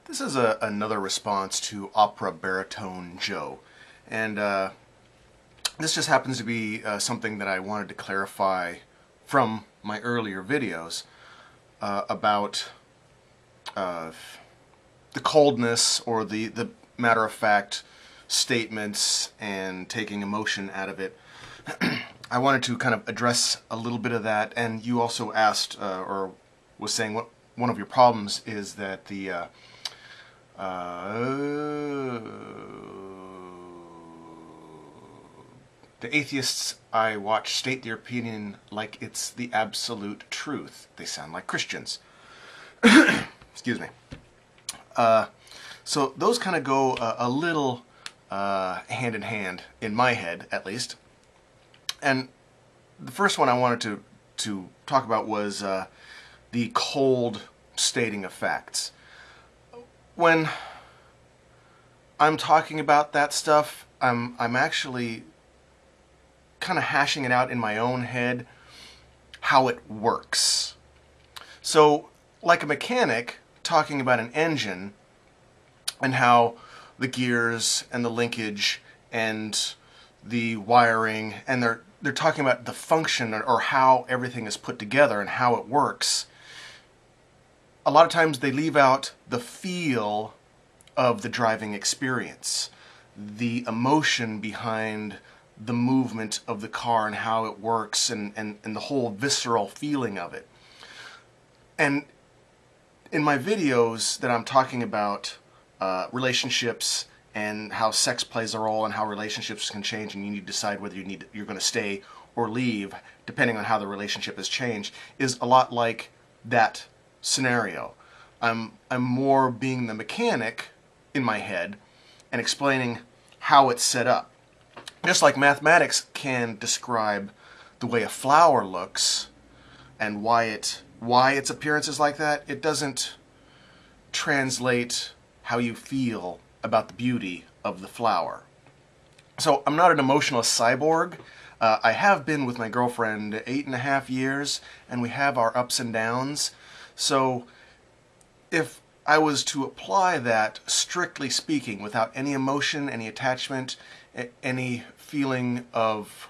This is another response to Opera Baritone Joe. And this just happens to be something that I wanted to clarify from my earlier videos about the coldness or the matter-of-fact statements and taking emotion out of it. I wanted to kind of address a little bit of that, and you also asked or was saying what one of your problems is that the atheists I watch state their opinion like it's the absolute truth. They sound like Christians. Excuse me. So those kind of go a little hand in hand, in my head at least. And the first one I wanted to talk about was the cold stating of facts. When I'm talking about that stuff, I'm actually kind of hashing it out in my own head how it works. So, like a mechanic talking about an engine and how the gears and the linkage and the wiring, and they're talking about the function or how everything is put together and how it works. A lot of times they leave out the feel of the driving experience, the emotion behind the movement of the car and how it works, and the whole visceral feeling of it. And in my videos that I'm talking about relationships and how sex plays a role and how relationships can change, and you need to decide whether you're going to stay or leave depending on how the relationship has changed, is a lot like that scenario. I'm more being the mechanic in my head and explaining how it's set up. Just like mathematics can describe the way a flower looks and why its appearance is like that, it doesn't translate how you feel about the beauty of the flower. So I'm not an emotionless cyborg. I have been with my girlfriend 8.5 years, and we have our ups and downs. So if I was to apply that, strictly speaking, without any emotion, any attachment, any feeling of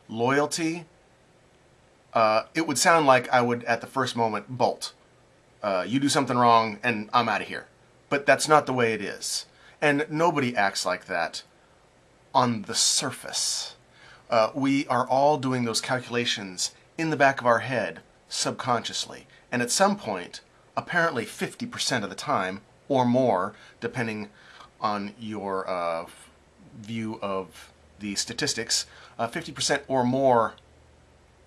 loyalty, it would sound like I would, at the first moment, bolt. You do something wrong, and I'm out of here. But that's not the way it is. And nobody acts like that on the surface. We are all doing those calculations in the back of our head, subconsciously. And at some point, apparently 50% of the time, or more, depending on your view of the statistics, 50% or more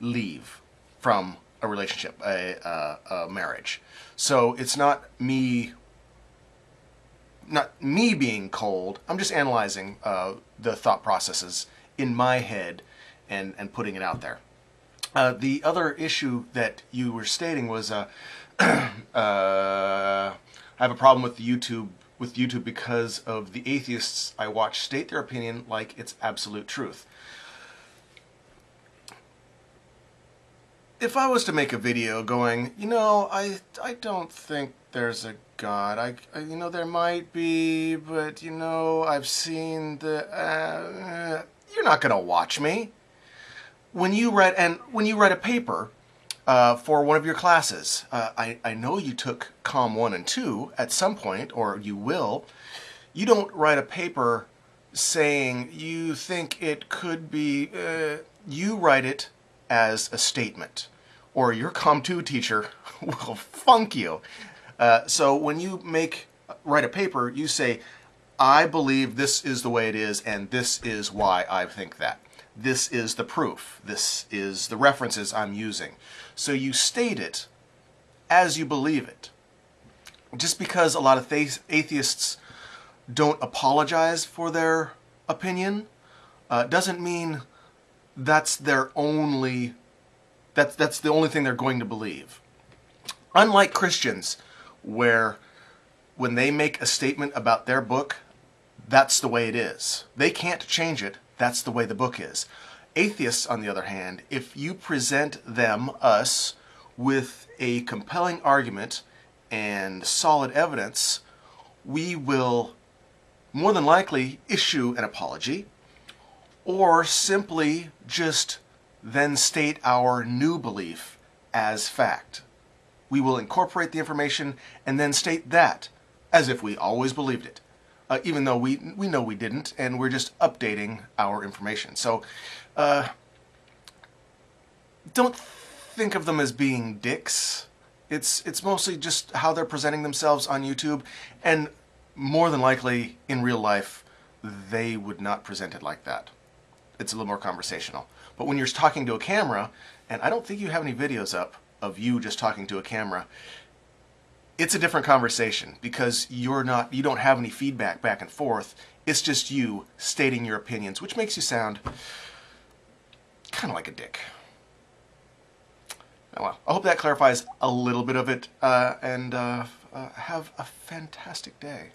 leave from a relationship, a marriage. So it's not me being cold. I'm just analyzing the thought processes in my head and putting it out there. The other issue that you were stating was I have a problem with YouTube because of the atheists I watch state their opinion like it's absolute truth. If I was to make a video going, I don't think there's a God. There might be, but I've seen the. You're not gonna watch me. When you write a paper for one of your classes, I know you took Comm 1 and 2 at some point, or you will. You don't write a paper saying you think it could be. You write it as a statement, or your Comm 2 teacher will funk you. So when you write a paper, you say, I believe this is the way it is, and this is why I think that. This is the proof. This is the references I'm using. So you state it as you believe it. Just because a lot of atheists don't apologize for their opinion doesn't mean that's the only thing they're going to believe. Unlike Christians, where when they make a statement about their book, that's the way it is. They can't change it. That's the way the book is. Atheists, on the other hand, if you present them, us, with a compelling argument and solid evidence, we will more than likely issue an apology, or simply just then state our new belief as fact. We will incorporate the information and then state that as if we always believed it, even though we know we didn't, and we're just updating our information. So don't think of them as being dicks. It's mostly just how they're presenting themselves on YouTube, and more than likely in real life they would not present it like that. It's a little more conversational. But when you're talking to a camera, and I don't think you have any videos up of you just talking to a camera, it's a different conversation because you don't have any feedback back and forth. It's just you stating your opinions, which makes you sound kind of like a dick. Oh, well, I hope that clarifies a little bit of it, and have a fantastic day.